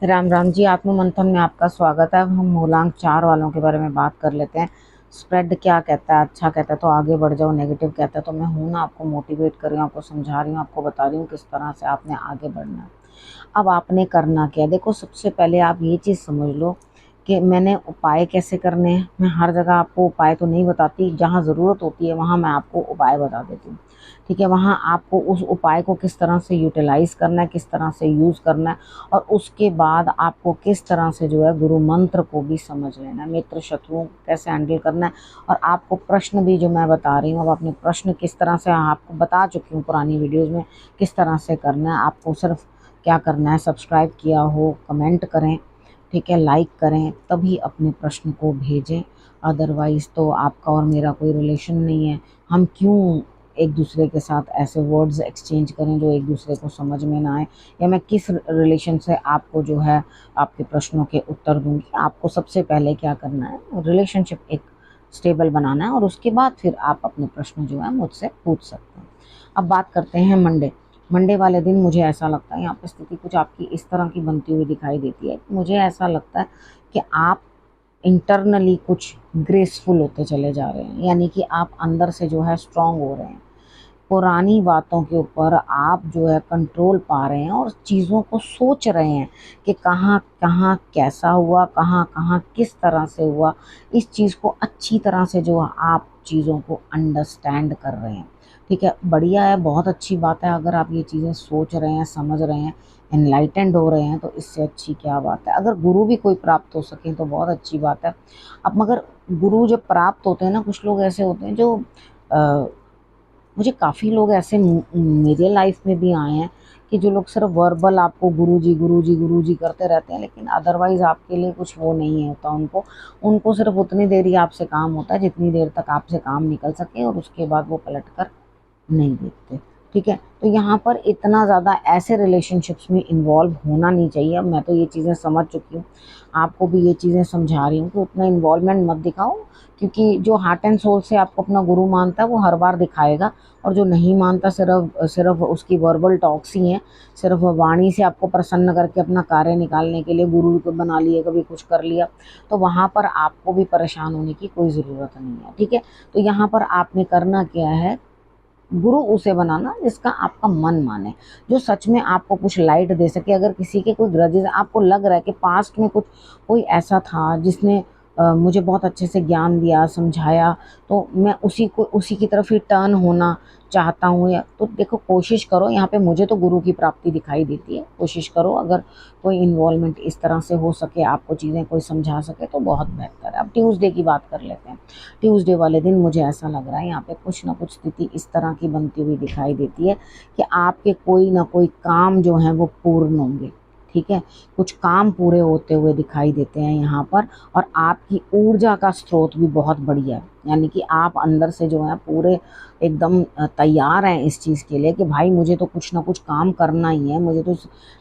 राम राम जी। आत्म मंथन में आपका स्वागत है। अब हम मूलांक 4 वालों के बारे में बात कर लेते हैं। स्प्रेड क्या कहता है? अच्छा कहता है तो आगे बढ़ जाओ, नेगेटिव कहता है तो मैं हूं ना, आपको मोटिवेट कर रही हूँ, आपको समझा रही हूँ, आपको बता रही हूँ किस तरह से आपने आगे बढ़ना है। अब आपने करना क्या है? देखो, सबसे पहले आप ये चीज़ समझ लो कि मैंने उपाय कैसे करने हैं। मैं हर जगह आपको उपाय तो नहीं बताती, जहाँ ज़रूरत होती है वहाँ मैं आपको उपाय बता देती हूँ। ठीक है, वहाँ आपको उस उपाय को किस तरह से यूटिलाइज करना है, किस तरह से यूज़ करना है, और उसके बाद आपको किस तरह से जो है गुरु मंत्र को भी समझ लेना है, मित्र शत्रुओं को कैसे हैंडल करना है। और आपको प्रश्न भी जो मैं बता रही हूँ, अब अपने प्रश्न किस तरह से आपको बता चुकी हूँ पुरानी वीडियोज़ में, किस तरह से करना है। आपको सिर्फ क्या करना है, सब्सक्राइब किया हो कमेंट करें, ठीक है, लाइक करें, तभी अपने प्रश्न को भेजें। अदरवाइज़ तो आपका और मेरा कोई रिलेशन नहीं है। हम क्यों एक दूसरे के साथ ऐसे वर्ड्स एक्सचेंज करें जो एक दूसरे को समझ में ना आए, या मैं किस रिलेशन से आपको जो है आपके प्रश्नों के उत्तर दूंगी। आपको सबसे पहले क्या करना है, रिलेशनशिप एक स्टेबल बनाना है, और उसके बाद फिर आप अपने प्रश्न जो है मुझसे पूछ सकते हैं। अब बात करते हैं मंडे। मंडे वाले दिन मुझे ऐसा लगता है यहाँ पे स्थिति कुछ आपकी इस तरह की बनती हुई दिखाई देती है। मुझे ऐसा लगता है कि आप इंटरनली कुछ ग्रेसफुल होते चले जा रहे हैं, यानी कि आप अंदर से जो है स्ट्रांग हो रहे हैं। पुरानी बातों के ऊपर आप जो है कंट्रोल पा रहे हैं और चीज़ों को सोच रहे हैं कि कहाँ कहाँ कैसा हुआ, कहाँ कहाँ किस तरह से हुआ। इस चीज़ को अच्छी तरह से जो आप चीज़ों को अंडरस्टैंड कर रहे हैं। ठीक है, बढ़िया है, बहुत अच्छी बात है। अगर आप ये चीज़ें सोच रहे हैं, समझ रहे हैं, एनलाइटेंड हो रहे हैं, तो इससे अच्छी क्या बात है। अगर गुरु भी कोई प्राप्त हो सके तो बहुत अच्छी बात है। अब मगर गुरु जब प्राप्त होते हैं ना, कुछ लोग ऐसे होते हैं जो मुझे काफ़ी लोग ऐसे मेरे लाइफ में भी आए हैं कि जो लोग सिर्फ वर्बल आपको गुरुजी गुरुजी गुरुजी करते रहते हैं, लेकिन अदरवाइज आपके लिए कुछ वो नहीं होता। उनको उनको सिर्फ उतनी देर ही आपसे काम होता है जितनी देर तक आपसे काम निकल सके, और उसके बाद वो पलट कर नहीं देखते। ठीक है, तो यहाँ पर इतना ज़्यादा ऐसे रिलेशनशिप्स में इन्वॉल्व होना नहीं चाहिए। अब मैं तो ये चीज़ें समझ चुकी हूँ, आपको भी ये चीज़ें समझा रही हूँ कि उतना इन्वॉल्वमेंट मत दिखाओ, क्योंकि जो हार्ट एंड सोल से आपको अपना गुरु मानता है वो हर बार दिखाएगा, और जो नहीं मानता सिर्फ सिर्फ उसकी वर्बल टॉक्स ही हैं। सिर्फ वाणी से आपको प्रसन्न करके अपना कार्य निकालने के लिए गुरु को बना लिए, कभी कुछ कर लिया, तो वहाँ पर आपको भी परेशान होने की कोई ज़रूरत नहीं है। ठीक है, तो यहाँ पर आपने करना क्या है, गुरु उसे बनाना जिसका आपका मन माने, जो सच में आपको कुछ लाइट दे सके। अगर किसी के कोई ग्रजेस आपको लग रहा है कि पास्ट में कुछ कोई ऐसा था जिसने मुझे बहुत अच्छे से ज्ञान दिया, समझाया, तो मैं उसी की तरफ ही टर्न होना चाहता हूँ, या तो देखो कोशिश करो। यहाँ पे मुझे तो गुरु की प्राप्ति दिखाई देती है। कोशिश करो, अगर कोई इन्वॉल्वमेंट इस तरह से हो सके, आपको चीज़ें कोई समझा सके तो बहुत बेहतर है। अब ट्यूसडे की बात कर लेते हैं। ट्यूसडे वाले दिन मुझे ऐसा लग रहा है यहाँ पे कुछ ना कुछ स्थिति इस तरह की बनती हुई दिखाई देती है कि आपके कोई ना कोई काम जो है वो पूर्ण होंगे। ठीक है, कुछ काम पूरे होते हुए दिखाई देते हैं यहाँ पर, और आपकी ऊर्जा का स्रोत भी बहुत बढ़िया है। यानी कि आप अंदर से जो है पूरे एकदम तैयार हैं इस चीज़ के लिए कि भाई मुझे तो कुछ ना कुछ काम करना ही है, मुझे तो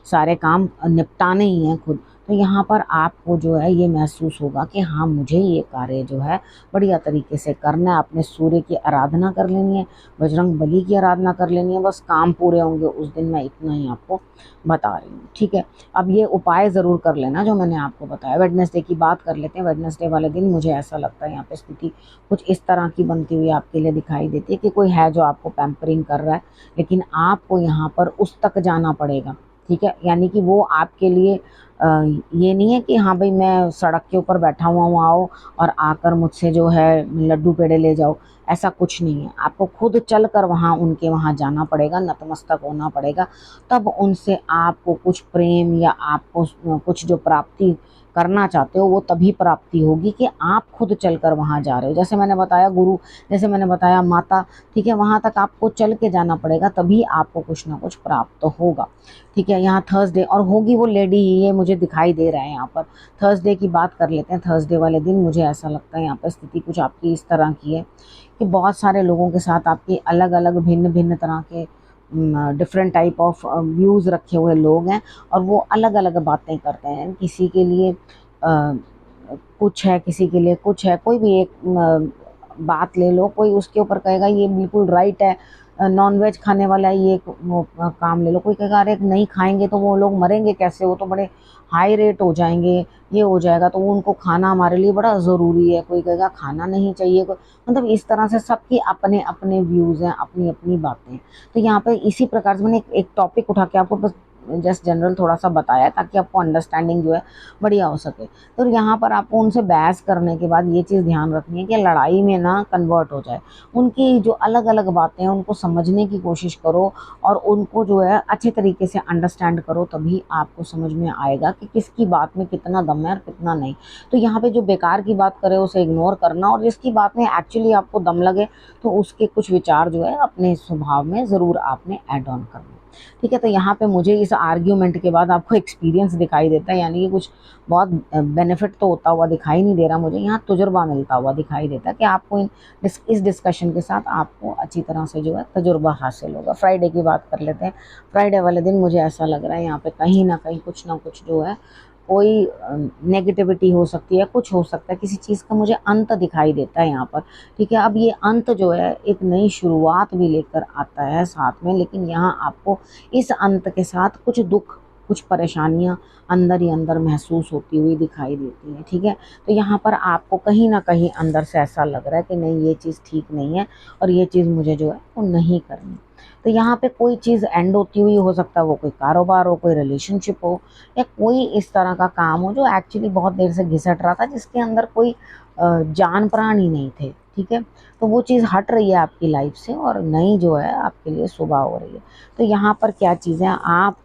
सारे काम निपटाने ही हैं खुद। तो यहाँ पर आपको जो है ये महसूस होगा कि हाँ, मुझे ये कार्य जो है बढ़िया तरीके से करना है। अपने सूर्य की आराधना कर लेनी है, बजरंग बली की आराधना कर लेनी है, बस काम पूरे होंगे उस दिन। मैं इतना ही आपको बता रही हूँ। ठीक है, अब ये उपाय ज़रूर कर लेना जो मैंने आपको बताया। वेडनेसडे की बात कर लेते हैं। वेडनेसडे वाले दिन मुझे ऐसा लगता है यहाँ पे स्थिति कुछ इस तरह की बनती हुई आपके लिए दिखाई देती है कि कोई है जो आपको पैम्परिंग कर रहा है, लेकिन आपको यहाँ पर उस तक जाना पड़ेगा। ठीक है, यानी कि वो आपके लिए ये नहीं है कि हाँ भाई मैं सड़क के ऊपर बैठा हुआ हूँ, आओ और आकर मुझसे जो है लड्डू पेड़े ले जाओ। ऐसा कुछ नहीं है, आपको खुद चल कर वहाँ उनके वहाँ जाना पड़ेगा, नतमस्तक होना पड़ेगा। तब उनसे आपको कुछ प्रेम या आपको कुछ जो प्राप्ति करना चाहते हो वो तभी प्राप्ति होगी कि आप खुद चलकर वहाँ जा रहे हो। जैसे मैंने बताया गुरु, जैसे मैंने बताया माता, ठीक है, वहाँ तक आपको चल के जाना पड़ेगा, तभी आपको कुछ ना कुछ प्राप्त होगा। ठीक है, यहाँ थर्सडे, और होगी वो लेडी ही, ये मुझे दिखाई दे रहा है यहाँ पर। थर्सडे की बात कर लेते हैं। थर्सडे वाले दिन मुझे ऐसा लगता है यहाँ पर स्थिति कुछ आपकी इस तरह की है कि बहुत सारे लोगों के साथ आपके अलग अलग भिन्न भिन्न तरह के डिफरेंट टाइप ऑफ व्यूज़ रखे हुए लोग हैं, और वो अलग अलग बातें करते हैं। किसी के लिए कुछ है, किसी के लिए कुछ है। कोई भी एक बात ले लो, कोई उसके ऊपर कहेगा ये बिल्कुल राइट है, नॉनवेज खाने वाला है, ये काम ले लो। कोई कहेगा अरे नहीं खाएंगे तो वो लोग मरेंगे कैसे, वो तो बड़े हाई रेट हो जाएंगे, ये हो जाएगा, तो वो उनको खाना हमारे लिए बड़ा ज़रूरी है। कोई कहेगा खाना नहीं चाहिए, मतलब इस तरह से सबके अपने अपने व्यूज़ हैं, अपनी अपनी बातें। तो यहाँ पे इसी प्रकार से मैंने एक टॉपिक उठा के आपको बस जस्ट जनरल थोड़ा सा बताया ताकि आपको अंडरस्टैंडिंग जो है बढ़िया हो सके। तो यहाँ पर आपको उनसे बहस करने के बाद ये चीज़ ध्यान रखनी है कि लड़ाई में ना कन्वर्ट हो जाए। उनकी जो अलग अलग बातें हैं उनको समझने की कोशिश करो और उनको जो है अच्छे तरीके से अंडरस्टैंड करो, तभी आपको समझ में आएगा कि किसकी बात में कितना दम है और कितना नहीं। तो यहाँ पे जो बेकार की बात करे उसे इग्नोर करना, और जिसकी बात में एक्चुअली आपको दम लगे तो उसके कुछ विचार जो है अपने स्वभाव में ज़रूर आपने ऐड ऑन करना। ठीक है, तो यहाँ पे मुझे इस आर्ग्यूमेंट के बाद आपको एक्सपीरियंस दिखाई देता है, यानी कि कुछ बहुत बेनिफिट तो होता हुआ दिखाई नहीं दे रहा मुझे, यहाँ तजुर्बा मिलता हुआ दिखाई देता है कि आपको इस डिस्कशन के साथ आपको अच्छी तरह से जो है तजुर्बा हासिल होगा। फ्राइडे की बात कर लेते हैं। फ्राइडे वाले दिन मुझे ऐसा लग रहा है यहाँ पे कहीं ना कहीं कुछ ना कुछ जो है कोई नेगेटिविटी हो सकती है, कुछ हो सकता है, किसी चीज़ का मुझे अंत दिखाई देता है यहाँ पर। ठीक है, अब ये अंत जो है एक नई शुरुआत भी लेकर आता है साथ में, लेकिन यहाँ आपको इस अंत के साथ कुछ दुख, कुछ परेशानियाँ अंदर ही अंदर महसूस होती हुई दिखाई देती हैं। ठीक है, तो यहाँ पर आपको कहीं ना कहीं अंदर से ऐसा लग रहा है कि नहीं ये चीज़ ठीक नहीं है और ये चीज़ मुझे जो है वो नहीं करनी। तो यहाँ पे कोई चीज़ एंड होती हुई हो सकता है, वो कोई कारोबार हो, कोई रिलेशनशिप हो, या कोई इस तरह का काम हो जो एक्चुअली बहुत देर से घिसट रहा था, जिसके अंदर कोई जान प्राण ही नहीं थे। ठीक है, तो वो चीज़ हट रही है आपकी लाइफ से और नई जो है आपके लिए सुबह हो रही है। तो यहाँ पर क्या चीज़ें, आप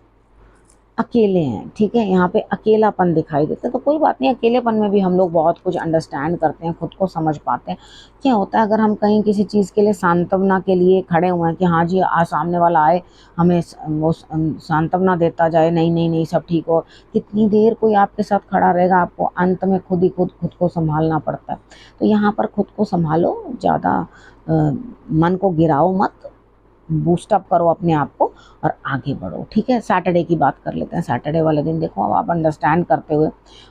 अकेले हैं। ठीक है, यहाँ पे अकेलापन दिखाई देता है, तो कोई बात नहीं, अकेलेपन में भी हम लोग बहुत कुछ अंडरस्टैंड करते हैं, खुद को समझ पाते हैं। क्या होता है अगर हम कहीं किसी चीज़ के लिए सांत्वना के लिए खड़े हुए हैं कि हाँ जी सामने वाला आए, हमें वो सांत्वना देता जाए, नहीं नहीं नहीं सब ठीक हो, कितनी देर कोई आपके साथ खड़ा रहेगा, आपको अंत में खुद ही खुद को संभालना पड़ता है। तो यहाँ पर खुद को संभालो, ज़्यादा मन को गिराओ मत, बूस्ट अप करो अपने आप को और आगे बढ़ो। ठीक है, सैटरडे की बात कर लेते हैं। सैटरडे वाले दिन देखो, अब आप अंडरस्टैंड करते हुए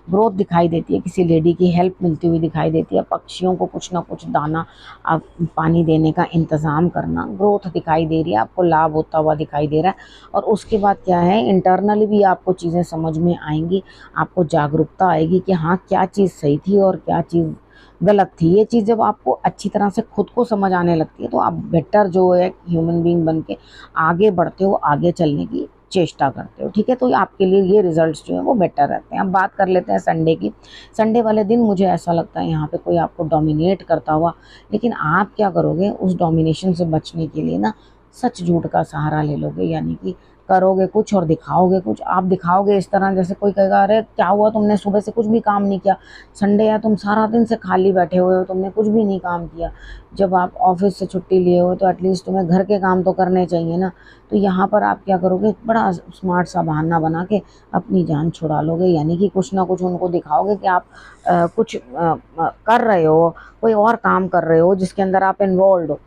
ग्रोथ दिखाई देती है, किसी लेडी की हेल्प मिलती हुई दिखाई देती है, पक्षियों को कुछ ना कुछ दाना आप पानी देने का इंतज़ाम करना, ग्रोथ दिखाई दे रही है, आपको लाभ होता हुआ दिखाई दे रहा है। और उसके बाद क्या है, इंटरनली भी आपको चीज़ें समझ में आएंगी, आपको जागरूकता आएगी कि हाँ क्या चीज़ सही थी और क्या चीज़ गलत थी। ये चीज़ जब आपको अच्छी तरह से खुद को समझ आने लगती है तो आप बेटर जो है ह्यूमन बीइंग बन के आगे बढ़ते हो, आगे चलने की चेष्टा करते हो। ठीक है, तो आपके लिए ये रिजल्ट्स जो है वो बेटर रहते हैं। अब बात कर लेते हैं संडे की। संडे वाले दिन मुझे ऐसा लगता है यहाँ पे कोई आपको डोमिनेट करता हुआ, लेकिन आप क्या करोगे उस डोमिनेशन से बचने के लिए ना सच झूठ का सहारा ले लोगे, यानी कि करोगे कुछ और दिखाओगे कुछ। आप दिखाओगे इस तरह जैसे कोई कहेगा अरे क्या हुआ, तुमने सुबह से कुछ भी काम नहीं किया, संडे है, तुम सारा दिन से खाली बैठे हुए हो, तुमने कुछ भी नहीं काम किया। जब आप ऑफिस से छुट्टी लिए हो तो एटलीस्ट तुम्हें घर के काम तो करने चाहिए ना। तो यहाँ पर आप क्या करोगे, बड़ा स्मार्ट सा बहाना बना के अपनी जान छुड़ा लोगे, यानी कि कुछ ना कुछ उनको दिखाओगे कि आप कुछ कर रहे हो, कोई और काम कर रहे हो जिसके अंदर आप इन्वॉल्व हो।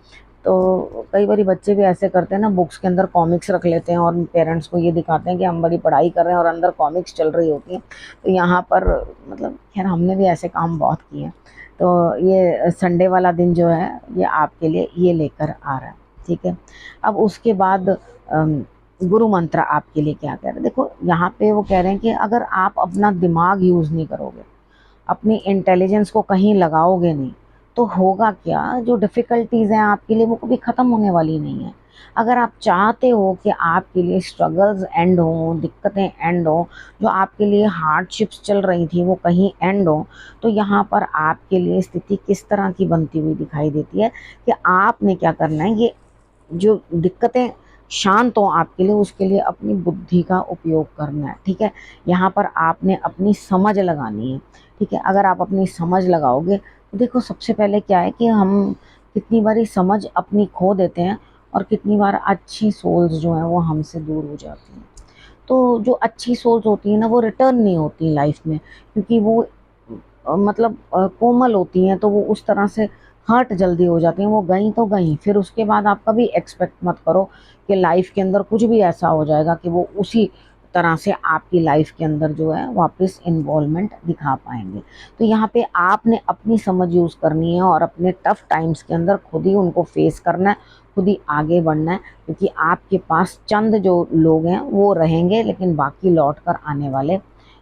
तो कई बार बच्चे भी ऐसे करते हैं ना, बुक्स के अंदर कॉमिक्स रख लेते हैं और पेरेंट्स को ये दिखाते हैं कि हम बड़ी पढ़ाई कर रहे हैं और अंदर कॉमिक्स चल रही होती हैं। तो यहाँ पर मतलब खैर हमने भी ऐसे काम बहुत किए हैं। तो ये संडे वाला दिन जो है ये आपके लिए ये लेकर आ रहा है। ठीक है, अब उसके बाद गुरु मंत्र आपके लिए क्या कह रहे हैं। देखो यहाँ पे वो कह रहे हैं कि अगर आप अपना दिमाग यूज़ नहीं करोगे, अपनी इंटेलिजेंस को कहीं लगाओगे नहीं, तो होगा क्या, जो डिफ़िकल्टीज़ हैं आपके लिए वो कभी ख़त्म होने वाली नहीं है। अगर आप चाहते हो कि आपके लिए स्ट्रगल्स एंड हों, दिक्कतें एंड हों, जो आपके लिए हार्डशिप्स चल रही थी वो कहीं एंड हों, तो यहाँ पर आपके लिए स्थिति किस तरह की बनती हुई दिखाई देती है कि आपने क्या करना है, ये जो दिक्कतें शांत हों आपके लिए, उसके लिए अपनी बुद्धि का उपयोग करना है। ठीक है, यहाँ पर आपने अपनी समझ लगानी है। ठीक है, अगर आप अपनी समझ लगाओगे तो देखो सबसे पहले क्या है कि हम कितनी बारी समझ अपनी खो देते हैं और कितनी बार अच्छी सोल्स जो हैं वो हमसे दूर हो जाती हैं। तो जो अच्छी सोल्स होती हैं ना वो रिटर्न नहीं होती लाइफ में, क्योंकि वो मतलब कोमल होती हैं, तो वो उस तरह से हर्ट जल्दी हो जाती हैं। वो गई तो गई, फिर उसके बाद आप कभी एक्सपेक्ट मत करो कि लाइफ के अंदर कुछ भी ऐसा हो जाएगा कि वो उसी तरह से आपकी लाइफ के अंदर जो है वापस इन्वॉल्वमेंट दिखा पाएंगे। तो यहाँ पे आपने अपनी समझ यूज़ करनी है और अपने टफ टाइम्स के अंदर खुद ही उनको फेस करना है, खुद ही आगे बढ़ना है, क्योंकि आपके पास चंद जो लोग हैं वो रहेंगे लेकिन बाकी लौट कर आने वाले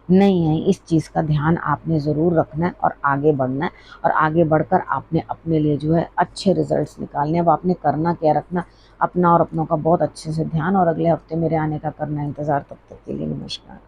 नहीं है। इस चीज़ का ध्यान आपने ज़रूर रखना है और आगे बढ़ना है, और आगे बढ़कर आपने अपने लिए जो है अच्छे रिजल्ट्स निकालने हैं। अब आपने करना क्या रखना, अपना और अपनों का बहुत अच्छे से ध्यान, और अगले हफ्ते मेरे आने का करना इंतज़ार। तब तक के लिए नमस्कार।